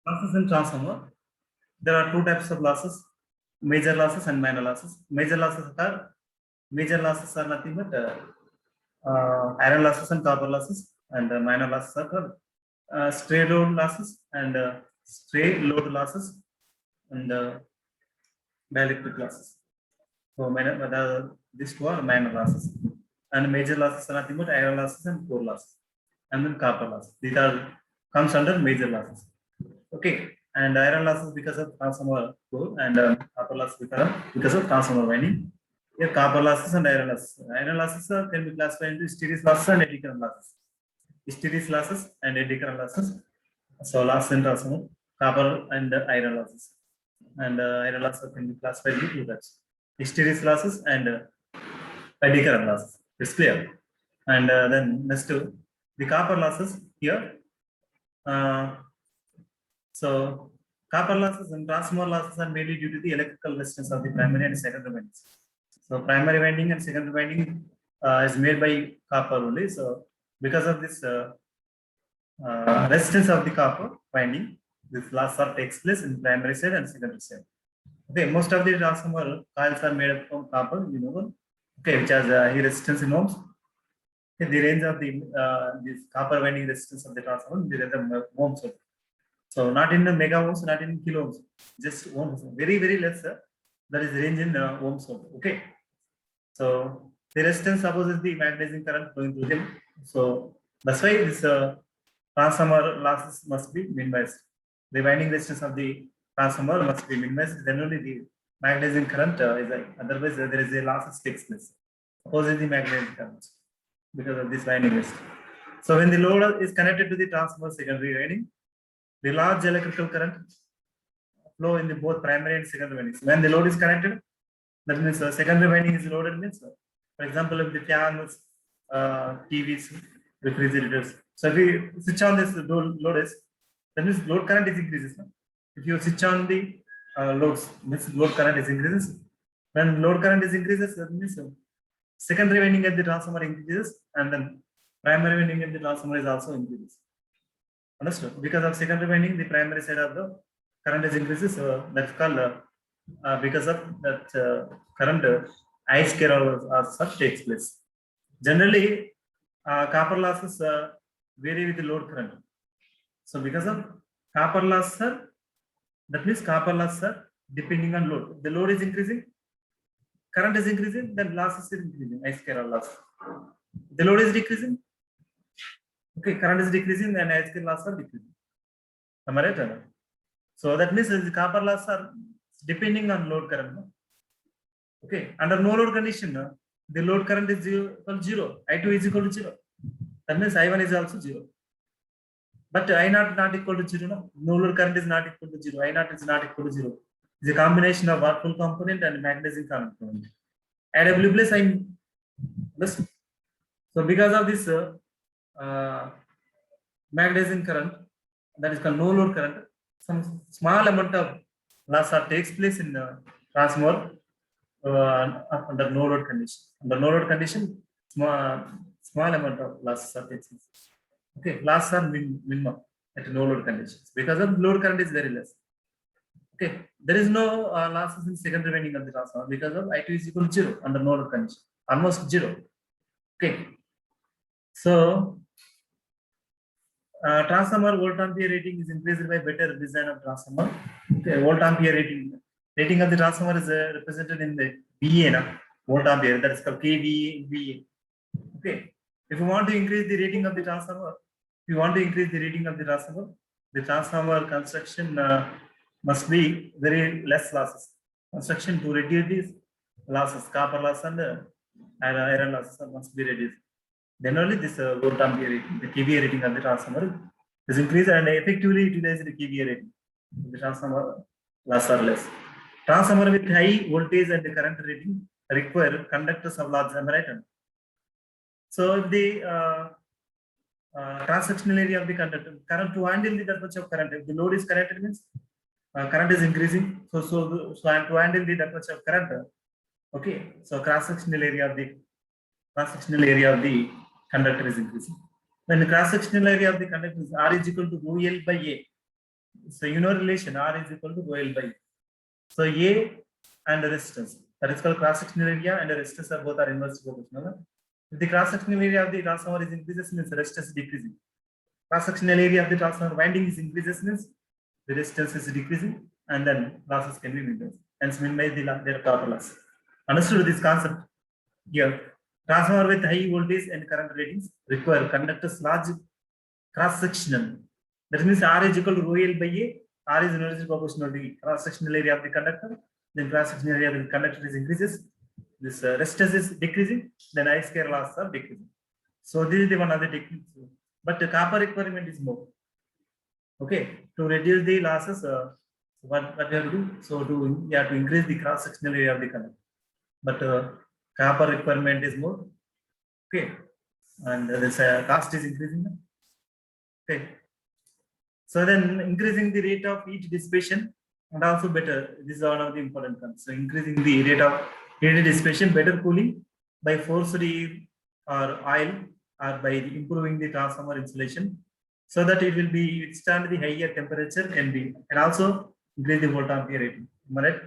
Losses in transformer. There are two types of losses: major losses and minor losses. Major losses are nothing but iron losses and copper losses, and minor losses are called stray load losses and and dielectric losses. So these two are minor losses, and major losses are nothing but iron losses and core losses, and then copper losses. These are comes under major losses. Okay, and iron losses because of transformer core, and copper losses because of transformer winding. Here, copper losses and iron losses. Iron losses can be classified into hysteresis losses and eddy current losses. Hysteresis losses and eddy current losses. So, loss in transformer, copper and iron losses. And iron losses can be classified into two types: hysteresis losses and eddy current losses. It's clear. And then next to the copper losses here. So, copper losses and transformer losses are mainly due to the electrical resistance of the primary and secondary windings. So, primary winding and secondary winding is made by copper only. So, because of this resistance of the copper winding, this loss takes place in primary side and secondary side. Okay, most of the transformer coils are made up from copper, you know, okay, which has high resistance in ohms. Okay, the range of the this copper winding resistance of the transformer is the ohms. So not in the mega ohms, not in kilo ohms, just ohms, very less. That is range in ohms. Okay. So the resistance supposes the magnetizing current flowing through them. So that's why this transformer losses must be minimized. The winding resistance of the transformer must be minimized. Then only the magnetizing current is like, otherwise there is a losses takes place. Opposes the magnetic current because of this winding resistance. So when the load is connected to the transformer secondary winding, the large electrical current flow in the both primary and secondary windings. When the load is connected, that means secondary winding is loaded. Means, for example, if the fans, TVs, refrigerators. So if you switch on this load is, that means load current is increases. If you switch on the loads, means load current is increases. When load current is increases, that means secondary winding at the transformer increases, and then primary winding at the transformer is also increases. Understood? Because of secondary winding, the primary side of the current is increases. That's called because of that current I square or such takes place. Generally, copper losses vary with the load current. So because of copper loss, that means copper loss depending on load. The load is increasing, current is increasing, then losses is increasing. I square loss. The load is decreasing. Okay, current is decreasing and I square loss are decreasing. Am I right? So that means the copper loss are depending on load current. Okay, under no load condition, the load current is equal to 0. I2 is equal to 0. That means I1 is also 0. But I0 not equal to 0. No load current is not equal to 0. I0 is not equal to 0. It's a combination of work full component and magnetizing component. IW plus I plus. So because of this magnetizing current, that is called no load current, some small amount of loss takes place in transformer under no load condition. Under no load condition, small amount of losses takes place. Okay, losses are minimum at no load conditions because of load current is very less. Okay, there is no losses in secondary winding of the transformer because of I2 is equal to 0 under no load condition, almost 0. Okay, so transformer volt ampere rating is increased by better design of transformer. Okay, volt ampere rating of the transformer is represented in the VA, volt ampere, that is called kVA. Okay, if you want to increase the rating of the transformer, the transformer construction must be very less losses. Construction to reduce these losses, copper loss and iron losses must be reduced. Then only this volt ampere rating, the kVA rating of the transformer is increased and effectively utilize the kVA rating. The transformer loss are less. Transformer with high voltage and current rating require conductors of large number, right? So if the cross-sectional area of the conductor, current to handle that much of current, if the load is connected means current is increasing. So to handle that much of current, okay. So cross-sectional area of the conductor is increasing. When the cross-sectional area of the conductor is R is equal to OL by A. So you know relation R is equal to rho L by. So A and resistance, that is called cross-sectional area, and the resistance are both are inversely proportional. If the cross-sectional area of the transformer is increases, means the resistance is decreasing. Cross-sectional area of the transformer winding is increases, means the resistance is decreasing, and then losses can be minimized. Hence, minimize their copper loss. Understood this concept? Here, transformer with high voltage and current ratings require conductors large cross-sectional. That means R is equal to rho L by A. R is inversely proportional to the cross-sectional area of the conductor. Then cross-sectional area of the conductor is increases. This resistance is decreasing. Then I square loss are decreasing. So this is the one of the techniques. But the copper requirement is more. Okay, to reduce the losses, what we have to do? So you have to increase the cross-sectional area of the conductor. But copper requirement is more. Okay, and this cost is increasing. Okay. So then increasing the rate of heat dissipation and also better. This is one of the important terms. So increasing the rate of heat dissipation, better cooling by forced air or oil, or by improving the transformer insulation, so that it will be withstand the higher temperature and also increase the volt ampere rating. Am I right?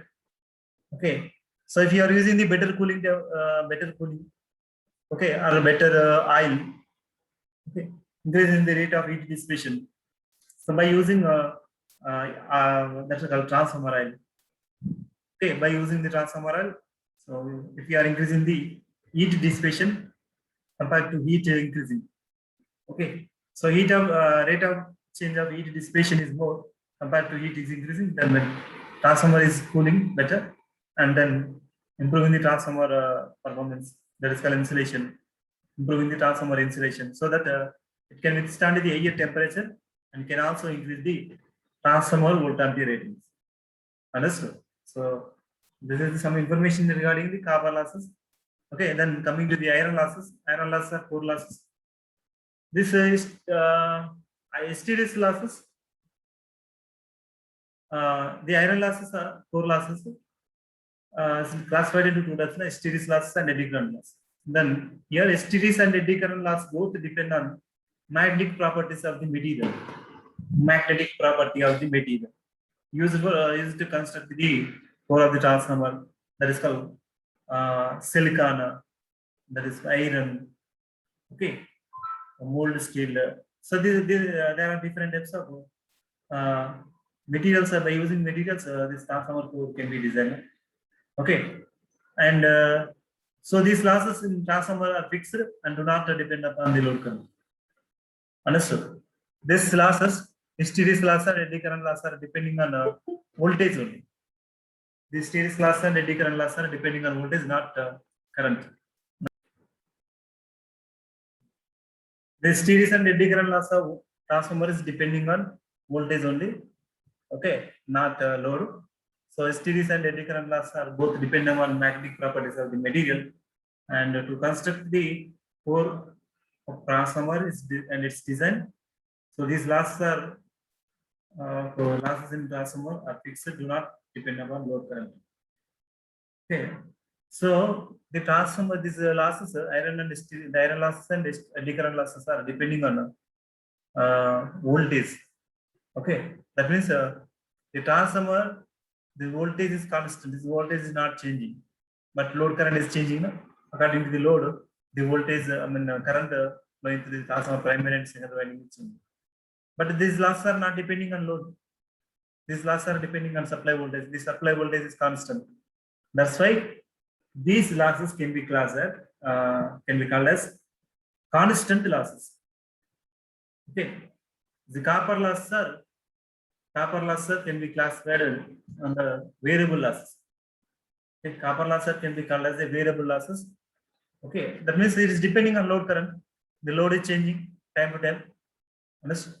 Okay. So if you are using the better cooling, okay, or better oil, okay, increasing the rate of heat dissipation. So by using that's called transformer oil. Okay, by using the transformer oil, so if you are increasing the heat dissipation compared to heat increasing, okay, so heat of rate of change of heat dissipation is more compared to heat is increasing, then when transformer is cooling better, and then improving the transformer performance, that is called insulation, improving the transformer insulation, so that it can withstand the higher temperature and can also increase the transformer volt ampere ratings. Understood? So this is some information regarding the copper losses. Okay, then coming to the iron losses. Iron losses are core losses. This is STDs losses. The iron losses are core losses. Classified into two types: STDs losses and eddy current loss. Then here STDs and eddy current loss both depend on magnetic properties of the material. Magnetic property of the material used to construct the core of the transformer, that is called silicon, that is iron, okay, mold steel. So there are different types of materials. By using materials, this transformer core can be designed. Okay, and so these losses in transformer are fixed and do not depend upon the load current. Understood? These losses, STDs loss and eddy current loss, are depending on voltage only. The STDs loss and eddy current loss are depending on voltage, not current. The STDs and eddy current loss of transformer is depending on voltage only. Okay, not load. So STDs and eddy current loss are both dependent on magnetic properties of the material, and to construct the core of transformer and its design. So these losses are losses in transformer are fixed, do not depend upon load current. Okay, so the transformer, these losses, iron and steel, the iron losses and eddy current losses are depending on voltage. Okay, that means the transformer, the voltage is constant. This voltage is not changing, but load current is changing. No? According to the load, the voltage, current flowing to the transformer primary and secondary winding is changing. But these losses are not depending on load. These losses are depending on supply voltage. The supply voltage is constant. That's why these losses can be called as constant losses. Okay, the copper losses can be classified on the variable losses. Okay, copper losses can be called as a variable losses. Okay, that means it is depending on load current. The load is changing time to time. Understood?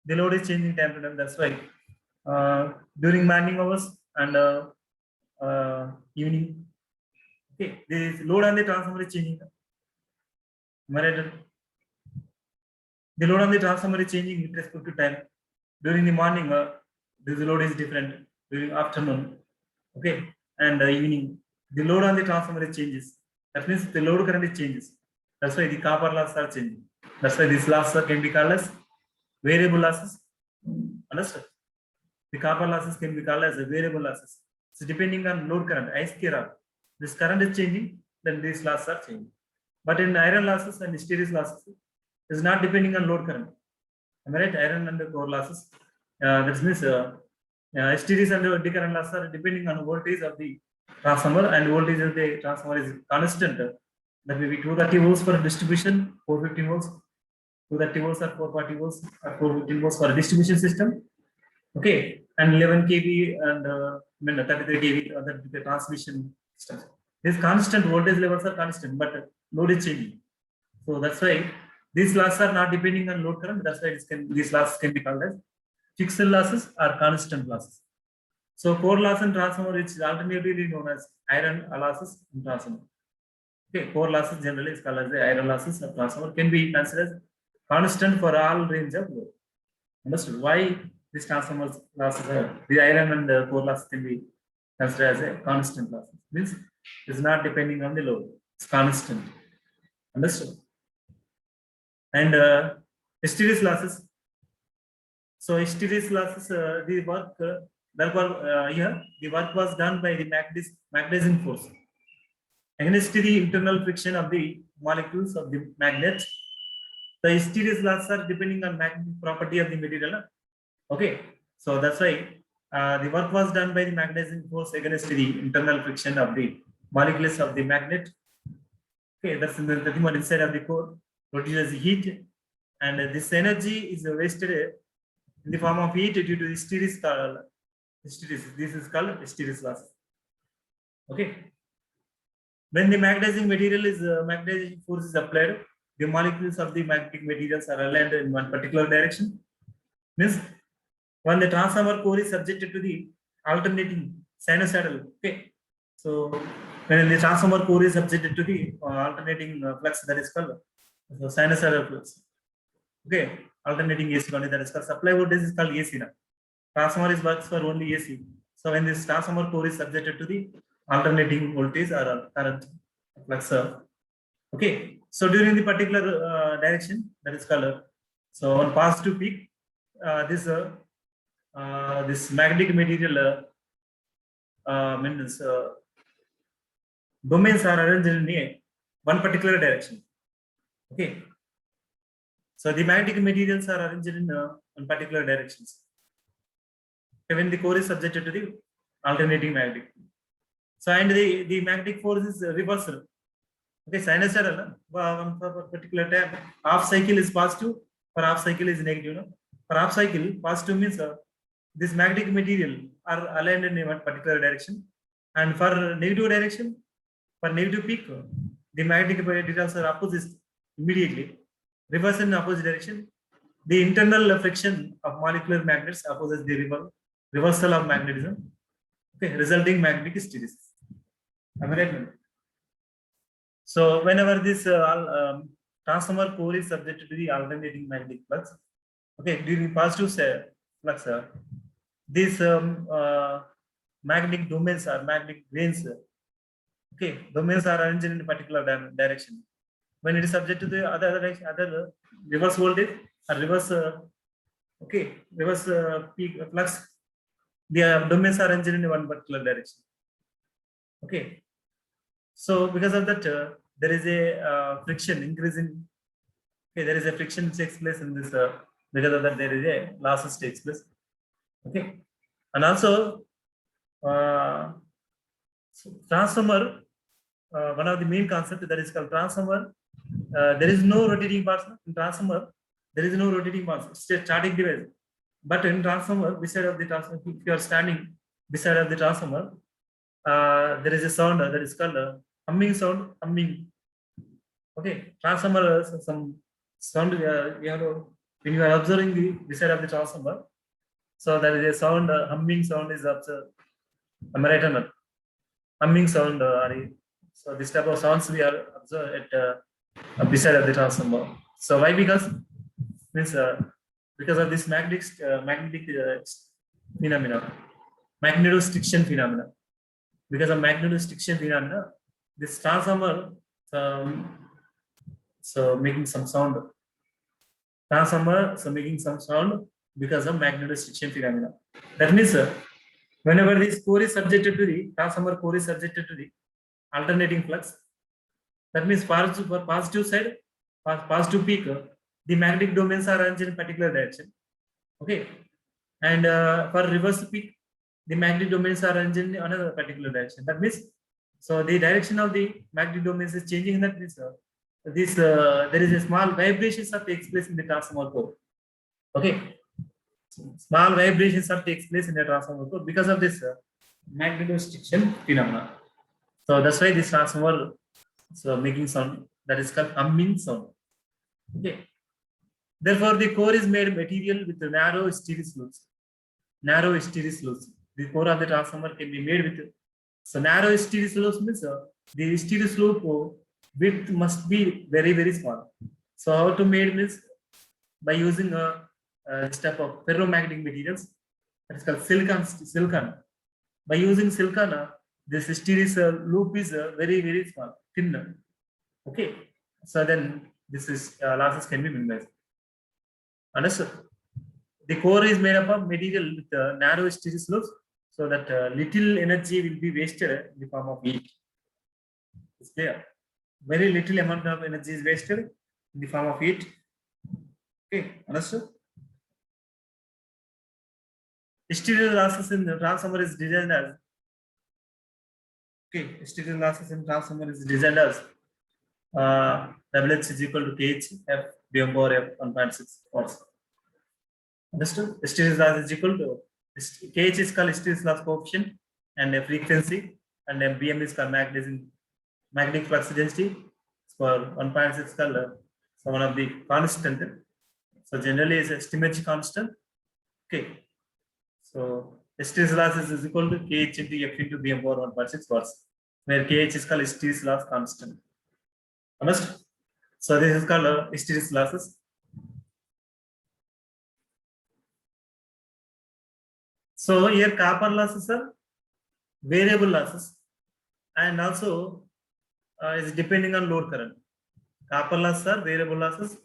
The load is changing time to time. That's why during morning hours and evening, okay, the load on the transformer is changing. The load on the transformer is changing with respect to time. During the morning, this load is different. During afternoon, okay, and evening, the load on the transformer is changes. That means the load current is changes. That's why the copper losses are changing. That's why these losses can be called as variable losses. Understood? The copper losses can be called as a variable losses. So depending on load current, I square R, this current is changing, then these losses are changing. But in iron losses and hysteresis losses, is not depending on load current. Am I right? Iron and core losses. That means hysteresis and eddy current losses are depending on voltage of the transformer, and voltage of the transformer is constant. That will be 230 volts for distribution, 415 volts, 230 volts or 440 volts or 415 volts for distribution system. Okay, and 11 kV and 33 kV other the transmission systems. These constant voltage levels are constant, but load is changing. So that's why these losses are not depending on load current. That's why these losses can be called as fixed losses or constant losses. So core loss in transformer is alternatively known as iron losses in transformer. Okay, core losses generally is called as the iron losses of transformer, can be considered as constant for all range of load. Understood? Why these transformers losses are the iron and the core loss can be considered as a constant loss? Means it's not depending on the load; it's constant. Understood? And hysteresis losses. So hysteresis losses, the work here the work was done by the magnetizing force against the internal friction of the molecules of the magnet. The hysteresis losses are depending on magnetic property of the material. Okay, so that's why the work was done by the magnetizing force against the internal friction of the molecules of the magnet. Okay, that's the thing inside of the core produces heat, and this energy is wasted in the form of heat due to hysteresis. This is called hysteresis loss. Okay, when the magnetizing material is magnetizing force is applied, the molecules of the magnetic materials are aligned in one particular direction. Means when the transformer core is subjected to the alternating sinusoidal. Okay, so when the transformer core is subjected to the alternating flux, that is called sinusoidal flux. Okay, alternating AC only, that is called supply voltage is called AC now. Transformer is works for only AC. So when this transformer core is subjected to the alternating voltage or current flux. Okay, so during the particular direction, that is called so on positive peak, this magnetic material means domains are arranged in one particular direction. Okay, so the magnetic materials are arranged in one particular directions. Okay, when the core is subjected to the alternating magnetic. So and the magnetic force is reversal. Okay, sinusoidal. One particular time, half cycle is positive, for half cycle is negative. No? For half cycle, positive means this magnetic material are aligned in one particular direction, and for negative direction, for negative peak, the magnetic materials are opposite immediately. Reverse in opposite direction, the internal friction of molecular magnets opposes the reversal of magnetism. Okay, resulting magnetic hysteresis. Am I right? So whenever this transformer core is subjected to the alternating magnetic flux, okay, during positive flux, these magnetic domains or magnetic grains, okay, domains are arranged in a particular direction. When it is subject to the other reverse voltage or reverse, okay, reverse peak flux, the domains are arranged in one particular direction. Okay, so because of that, there is a friction increasing. Okay, there is a friction takes place in this. Because of that, there is a losses takes place. Okay, and also transformer. One of the main concepts that is called transformer. There is no rotating parts in transformer. There is no rotating parts. It's a static device. But in transformer, beside of the transformer, if you are standing beside of the transformer, there is a sound that is called humming sound. Humming. Okay, transformer some sound you have to, when you are observing the beside of the transformer. So there is a sound, humming sound is observed. Am I right or not? Humming sound. So this type of sounds we are observed at beside of the transformer. So why? Because means because of this magnetic phenomena, magnetostriction phenomena. Because of magnetostriction phenomena, this transformer so making some sound. Transformer so making some sound, because of magnetostriction phenomena. That means whenever this core is subjected to the transformer core is subjected to the alternating flux, that means for positive side, for positive peak, the magnetic domains are arranged in particular direction. Okay, and for reverse peak, the magnetic domains are arranged in another particular direction. That means, so the direction of the magnetic domains is changing. That means there is a small vibrations that takes place in the transformer core. Okay, small vibrations that takes place in the transformer core because of this magnetostriction phenomena. So that's why this transformer making sound, that is called humming sound. Okay. Therefore, the core is made material with narrow hysteresis loops. Narrow hysteresis loops. The core of the transformer can be made with narrow hysteresis loops means the hysteresis loop width must be very, very small. So how to made means by using this type of ferromagnetic materials, that is called silicon. By using silicon, this hysteresis loop is very, very small, thin. Okay, so then this is losses can be minimized. Understood? The core is made up of material with narrow hysteresis loops, so that little energy will be wasted in the form of heat. It's clear. Very little amount of energy is wasted in the form of heat. Okay, understood? Hysteresis losses in the transformer is designed as hysteresis losses in transformer is designed as WH is equal to KH F BM power F 1.6 watts. Understood? Hysteresis loss is equal to KH is called hysteresis loss coefficient and a frequency, and BM is called magnetic flux density. For 1.6 called so one of the constant. So generally is a Stimmage constant. Okay. So hysteresis loss is equal to KH into F into BM power 1.6 watts, where KH is called hysteresis loss constant. Understood? So this is called hysteresis losses. So here copper losses are variable losses, and also is depending on load current. Copper losses are variable losses,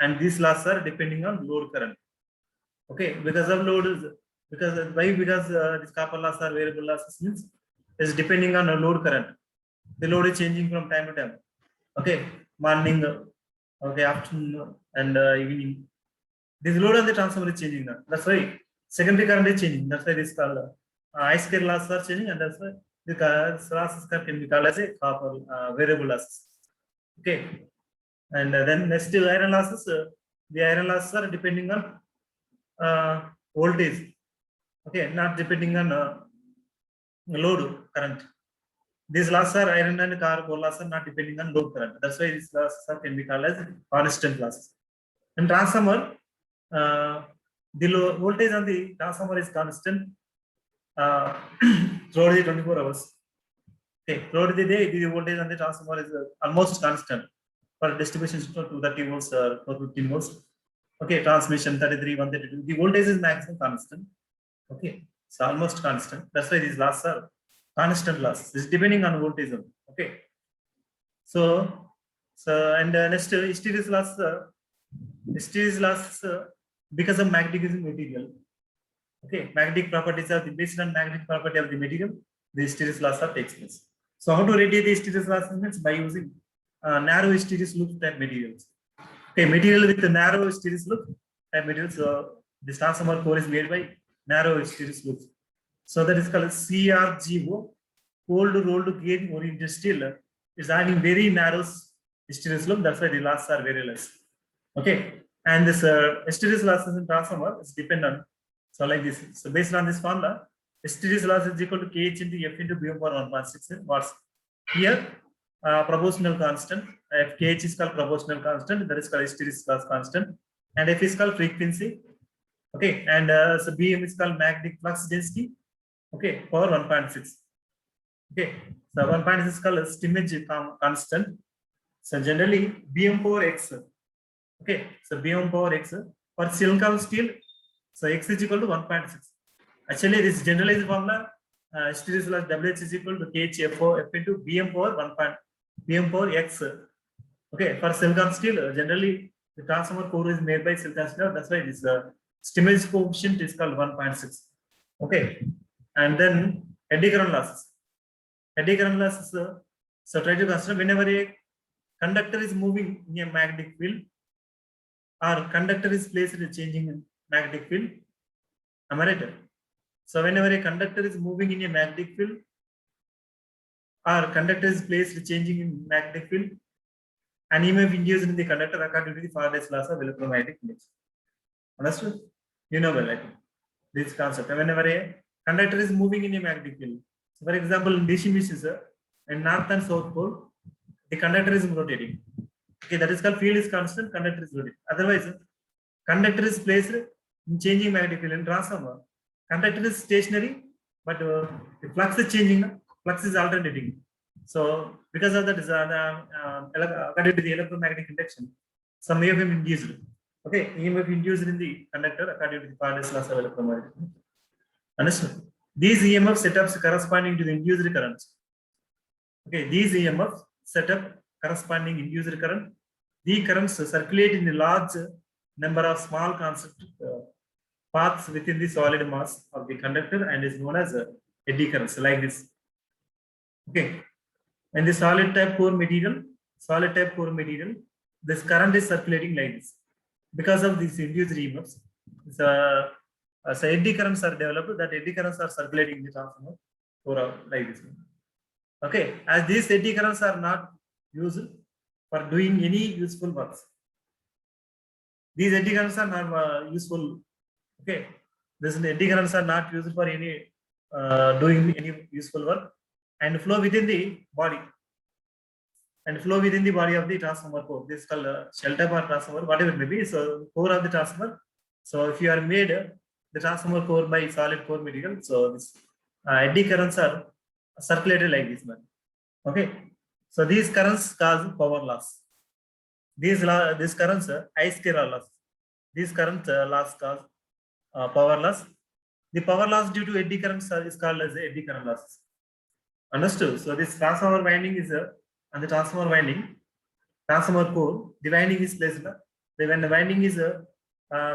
and these losses are depending on load current. Okay, because of load, because this copper losses are variable losses means is depending on a load current. The load is changing from time to time. Okay, morning, okay, afternoon, and evening. This load on the transformer is changing now. That's why secondary current is changing. That's why this called I square losses are changing, and that's why the losses can be called as a copper variable losses. Okay, and then next iron losses. The iron losses are depending on voltage. Okay, not depending on load current. These losses are iron and copper losses are not depending on load current. That's why these losses can be called as constant losses. In transformer, the low voltage on the transformer is constant throughout the 24 hours. Okay, throughout the day, the voltage on the transformer is almost constant. For distribution system, 230 volts or 415 volts. Okay, transmission 33, 132. The voltage is maximum constant. Okay, it's almost constant. That's why these losses are constant losses. It's depending on voltage. Okay, so and next hysteresis loss. Hysteresis loss because of magnetism material. Okay, magnetic properties are based on magnetic property of the material. The hysteresis loss takes place. So how to radiate the hysteresis loss means by using narrow hysteresis loop type materials. Okay, material with the narrow hysteresis loop type materials. So this transformer core is made by narrow hysteresis loops. So that is called CRGO, cold rolled gauge oriented steel. Is having very narrow hysteresis loop. That's why the losses are very less. Okay, and this hysteresis losses in transformer is dependent. So like this. So based on this formula, hysteresis loss is equal to KH into F into BM power 1.6 watts. Here, proportional constant. If KH is called proportional constant, that is called hysteresis loss constant, and F is called frequency. Okay, and so BM is called magnetic flux density. Okay, power 1.6. Okay, so 1.6 is called Stimmage constant. So generally BM power X. Okay, so BM power X for silicon steel. So X is equal to 1.6. Actually, this generalized formula, hysteresis loss WH is equal to KHFO F into BM power 1. BM power X. Okay, for silicon steel, generally the transformer core is made by silicon steel. That's why this Stimulus coefficient is called 1.6. Okay, and then eddy current losses. Eddy current losses. So try to consider whenever a conductor is moving in a magnetic field, or conductor is placed in a changing magnetic field. Am I right? So whenever a conductor is moving in a magnetic field, or conductor is placed changing in magnetic field, an EMF induced in the conductor according to the Faraday's laws of electromagnetic induction. Understood? You know well, I think, this concept. Whenever a conductor is moving in a magnetic field, so for example, in DC machines, in north and south pole, the conductor is rotating. Okay, that is called field is constant, conductor is rotating. Otherwise, conductor is placed in changing magnetic field. In transformer, conductor is stationary, but the flux is changing, flux is alternating. So because of that, according to the electromagnetic induction, some EMF induced. Okay, EMF induced in the conductor according to the Faraday's laws of electromagnetic. Understood? These EMF setups corresponding to the induced currents. Okay, these EMF setup corresponding induced current. The currents circulate in a large number of small constant paths within the solid mass of the conductor and is known as eddy currents, like this. Okay, and the solid type core material, this current is circulating like this. Because of these induced EMFs, so eddy currents are developed. That eddy currents are circulating in the transformer core like this. Okay, as these eddy currents are not used for doing any useful works. These eddy currents are not useful. Okay, these eddy currents are not used for any doing any useful work, and flow within the body. And flow within the body of the transformer core. This is called shell type or transformer, whatever it may be. So core of the transformer. So if you are made the transformer core by solid core material, so this eddy currents are circulated like this one. Okay, so these currents cause power loss. These currents I square loss. These current loss cause power loss. The power loss due to eddy currents is called as eddy current loss. Understood? So this transformer winding is on the transformer winding, transformer core. The winding is placed. When the winding is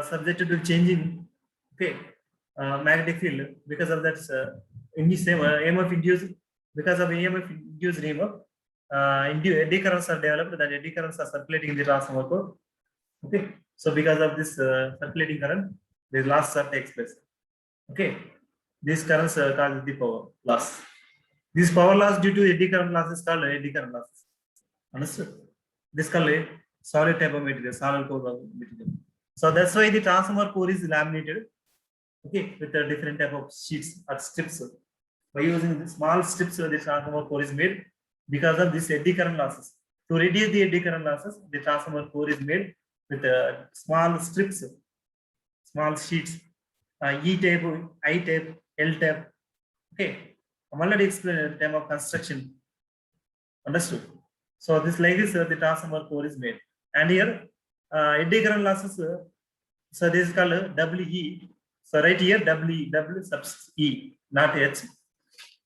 subjected to changing, okay, magnetic field, because of that EMF induced, because of EMF induced EMF, eddy currents are developed. That eddy currents are circulating in the transformer core. Okay, so because of this circulating current, the loss takes place. Okay, these currents cause the power loss. This power loss due to eddy current loss is called eddy current loss. Understood? This is called a solid type of material, solid core material. So that's why the transformer core is laminated. Okay, with a different type of sheets or strips. By using the small strips, the transformer core is made because of this eddy current losses. To reduce the eddy current losses, the transformer core is made with small strips, small sheets, E type, I type, L type. Okay, I'm already explained at the time of construction. Understood? So this like this, the transformer core is made. And here, eddy current losses. So this is called WE. So right here, W sub E, not H.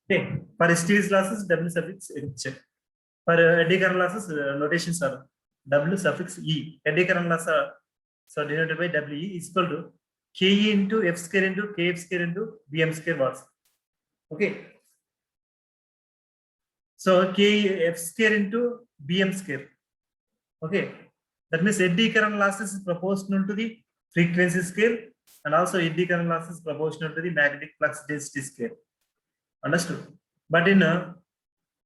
Okay. For hysteresis losses, W suffix H. For eddy current losses, notations are W suffix E. Eddy current loss are so denoted by WE is equal to KE into F square into KF square into BM square watts. Okay. So KF square into BM square. Okay. That means eddy current losses is proportional to the frequency scale, and also eddy current losses is proportional to the magnetic flux density scale. Understood? But in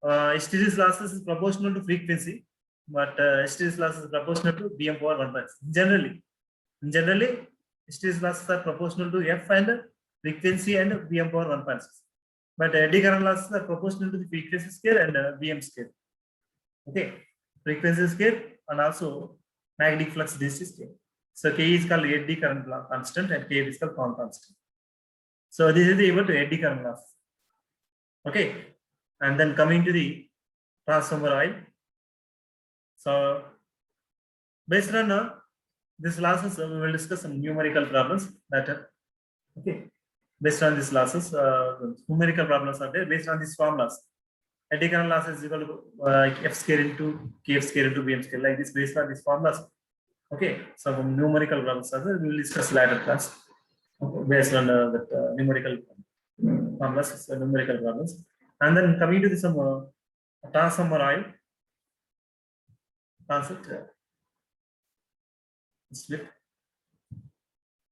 hysteresis losses is proportional to frequency, but hysteresis losses is proportional to BM power 1.6. Generally, hysteresis losses are proportional to F and frequency and BM power 1.6. But eddy current losses are proportional to the frequency scale and BM scale. Okay, frequency scale and also magnetic flux density scale. So K is called eddy current constant and K is called Planck constant. So this is equal to eddy current loss. Okay, and then coming to the transformer oil. So based on this losses, we will discuss some numerical problems that okay. Based on these losses, numerical problems are there based on these formulas. Eddy current loss is equal to F square into KF square into BM square, like this based on these formulas. Okay, so numerical problems are there. We will discuss later class. based on that numerical formulas, numerical problems. And then coming to the some transformer I concept, split